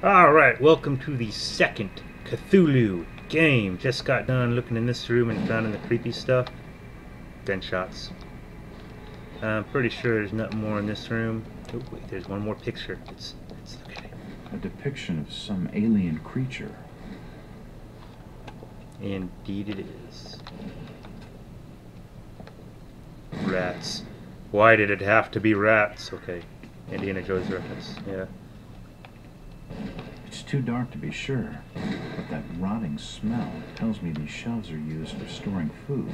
Alright, welcome to the second Cthulhu game. Just got done looking in this room and found in the creepy stuff. Gunshots. I'm pretty sure there's nothing more in this room. Oh wait, there's one more picture. It's okay. A depiction of some alien creature. Indeed it is. Rats. Why did it have to be rats? Okay. Indiana Jones reference, yeah. It's too dark to be sure, but that rotting smell tells me these shelves are used for storing food.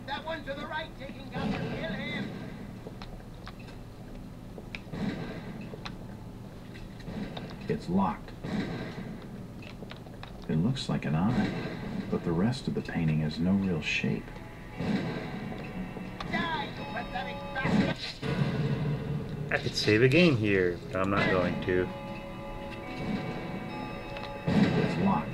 That one to the right, taking cover. Kill him. It's locked. It looks like an eye, but the rest of the painting has no real shape. Die, you pathetic bastard. I could save a game here, but I'm not going to. It's locked.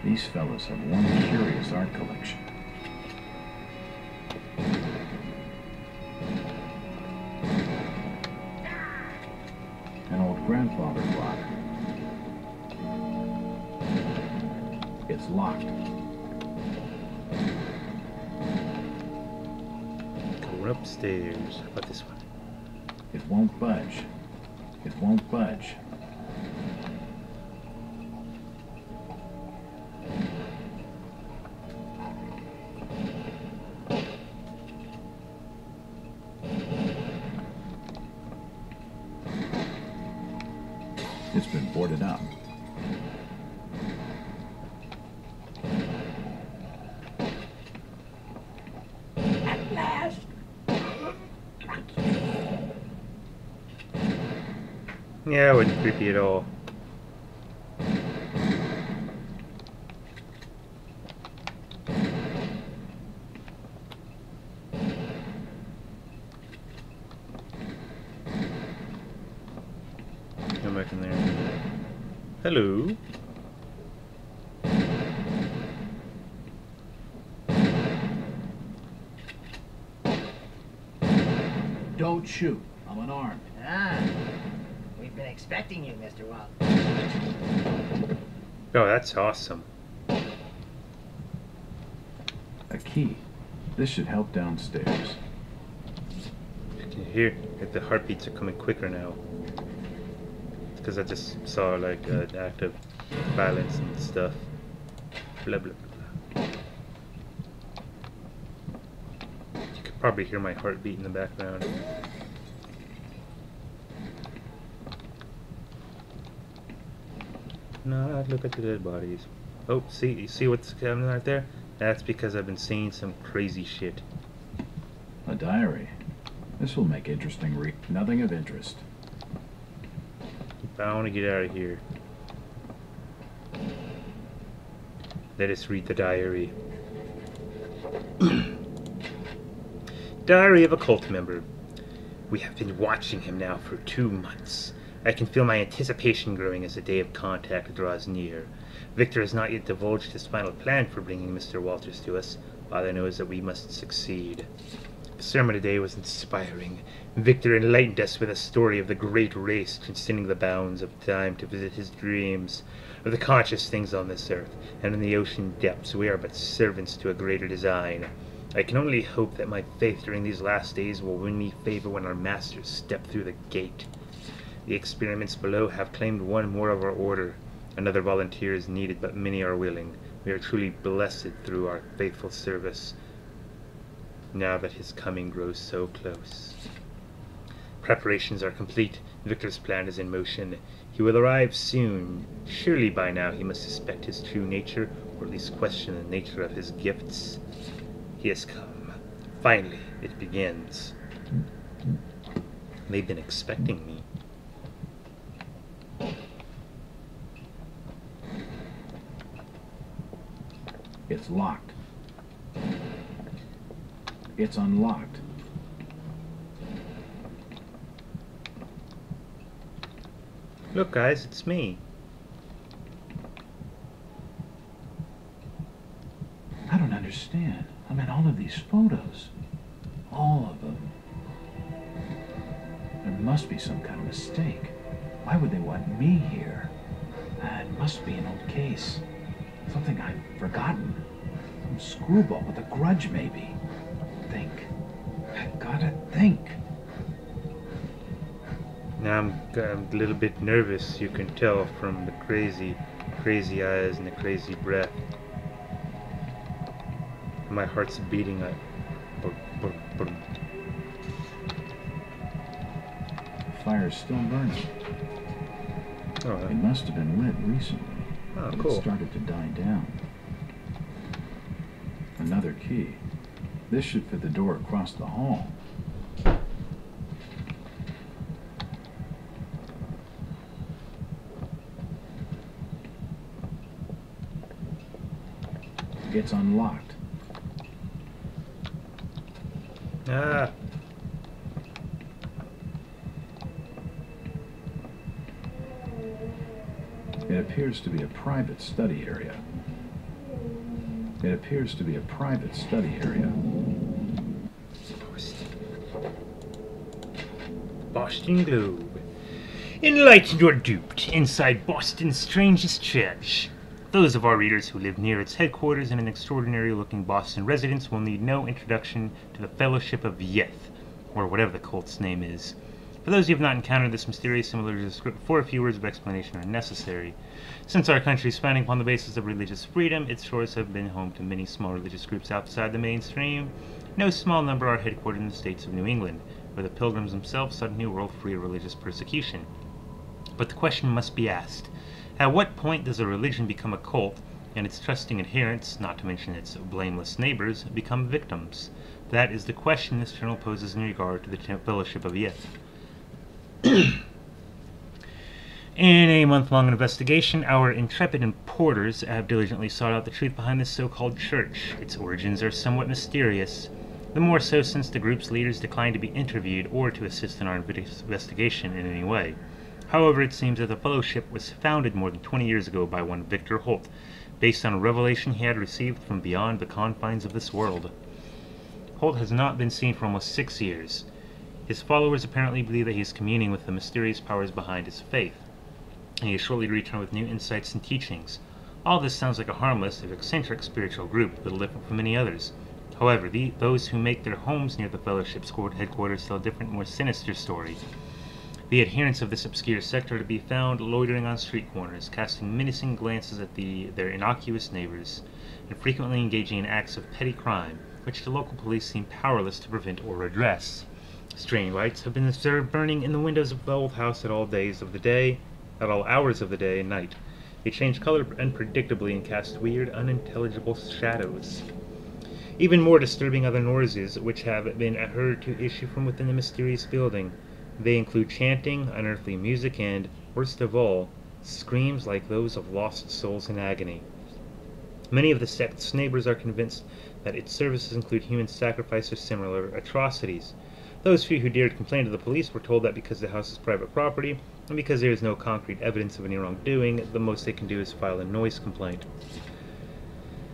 These fellows have one curious art collection. An old grandfather clock. It's locked. Going upstairs. How about this one? It won't budge. It won't budge. It's been boarded up. At last. Yeah, it wasn't creepy at all. Come back in there. Hello. Don't shoot. I'm unarmed. Ah, we've been expecting you, Mr. Walt. Oh, that's awesome. A key. This should help downstairs. You can hear if the heartbeats are coming quicker now. It's because I just saw like an act of violence and stuff. Blah blah blah. You could probably hear my heartbeat in the background. No, look at the dead bodies. Oh, see, you see what's coming right there? That's because I've been seeing some crazy shit. A diary. This will make interesting nothing of interest. I want to get out of here. Let us read the diary. Diary of a cult member. We have been watching him now for 2 months. I can feel my anticipation growing as the day of contact draws near. Victor has not yet divulged his final plan for bringing Mr. Walters to us. All I know is that we must succeed. The sermon today was inspiring. Victor enlightened us with a story of the great race transcending the bounds of time to visit his dreams, of the conscious things on this earth, and in the ocean depths we are but servants to a greater design. I can only hope that my faith during these last days will win me favor when our masters step through the gate. The experiments below have claimed one more of our order. Another volunteer is needed, but many are willing. We are truly blessed through our faithful service, now that his coming grows so close. Preparations are complete. Victor's plan is in motion. He will arrive soon. Surely by now he must suspect his true nature, or at least question the nature of his gifts. He has come. Finally, it begins. They've been expecting me. It's locked. It's unlocked. Look, guys, it's me. I don't understand. I mean, all of these photos. All of them. There must be some kind of mistake. Why would they want me here? It must be an old case. Something I've forgotten. Some screwball with a grudge, maybe. Think. I gotta think. Now I'm a little bit nervous, you can tell from the crazy eyes and the crazy breath. My heart's beating like... The fire's still burning. Oh, It must have been lit recently. oh, But cool. it started to die down. Another key. This should fit the door across the hall. It's unlocked. Ah, It appears to be a private study area. It appears to be a private study area. Boston Globe. Enlightened or duped, inside Boston's strangest church. Those of our readers who live near its headquarters and an extraordinary-looking Boston residence will need no introduction to the Fellowship of Yeth, or whatever the cult's name is. For those who have not encountered this mysterious and religious group before, a few words of explanation are necessary. Since our country is founding upon the basis of religious freedom, its shores have been home to many small religious groups outside the mainstream. No small number are headquartered in the states of New England, where the Pilgrims themselves sought a new world free of religious persecution. But the question must be asked, at what point does a religion become a cult, and its trusting adherents, not to mention its blameless neighbors, become victims? That is the question this journal poses in regard to the Fellowship of Yeth. In a month-long investigation, our intrepid reporters have diligently sought out the truth behind this so-called church. Its origins are somewhat mysterious, the more so since the group's leaders declined to be interviewed or to assist in our investigation in any way. However, it seems that the fellowship was founded more than 20 years ago by one Victor Holt, based on a revelation he had received from beyond the confines of this world. Holt has not been seen for almost 6 years. His followers apparently believe that he is communing with the mysterious powers behind his faith, and he is shortly to return with new insights and teachings. All this sounds like a harmless, if eccentric spiritual group, little different from many others. However, those who make their homes near the Fellowship's headquarters tell a different, more sinister story. The adherents of this obscure sector are to be found loitering on street corners, casting menacing glances at their innocuous neighbors, and frequently engaging in acts of petty crime, which the local police seem powerless to prevent or redress. Strange lights have been observed burning in the windows of the old house at all hours of the day and night. They change color unpredictably and cast weird, unintelligible shadows. Even more disturbing are the noises which have been heard to issue from within the mysterious building. They include chanting, unearthly music, and, worst of all, screams like those of lost souls in agony. Many of the sect's neighbors are convinced that its services include human sacrifice or similar atrocities. Those few who dared complain to the police were told that because the house is private property, and because there is no concrete evidence of any wrongdoing, the most they can do is file a noise complaint.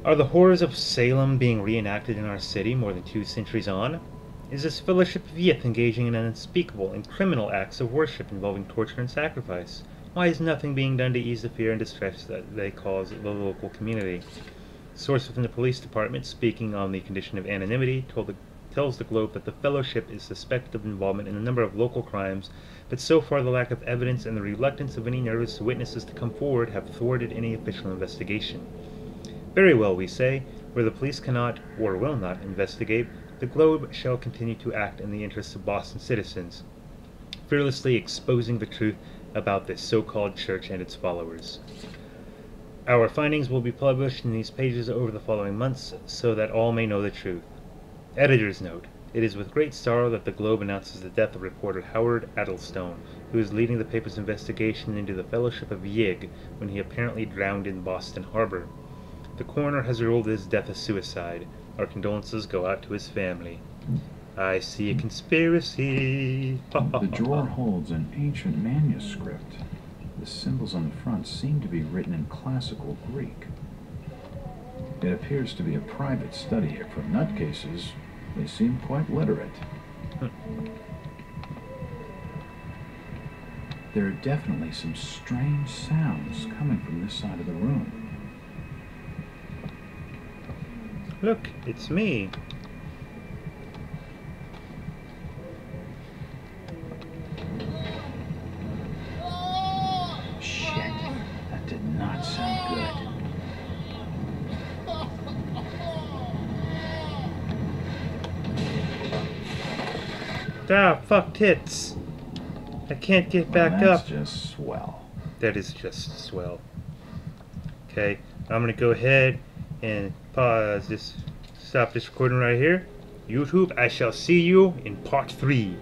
Are the horrors of Salem being reenacted in our city more than 2 centuries on? Is this Fellowship of Yeth engaging in unspeakable and criminal acts of worship involving torture and sacrifice? Why is nothing being done to ease the fear and distress that they cause the local community? A source within the police department, speaking on the condition of anonymity, tells the Globe that the Fellowship is suspected of involvement in a number of local crimes, but so far the lack of evidence and the reluctance of any nervous witnesses to come forward have thwarted any official investigation. Very well, we say. Where the police cannot, or will not, investigate, the Globe shall continue to act in the interests of Boston citizens, fearlessly exposing the truth about this so-called church and its followers. Our findings will be published in these pages over the following months, so that all may know the truth. Editor's note. It is with great sorrow that the Globe announces the death of reporter Howard Addlestone, who is leading the paper's investigation into the Fellowship of Yig when he apparently drowned in Boston Harbor. The coroner has ruled his death a suicide. Our condolences go out to his family. I see a conspiracy. The drawer holds an ancient manuscript. The symbols on the front seem to be written in classical Greek. It appears to be a private study. For nutcases, they seem quite literate. There are definitely some strange sounds coming from this side of the room. Look, it's me. Shit, that did not sound good. Ah, fuck tits. I can't get back That's up. just swell. That is just swell. Okay, I'm gonna go ahead and pause this, stop this recording right here. YouTube, I shall see you in part 3.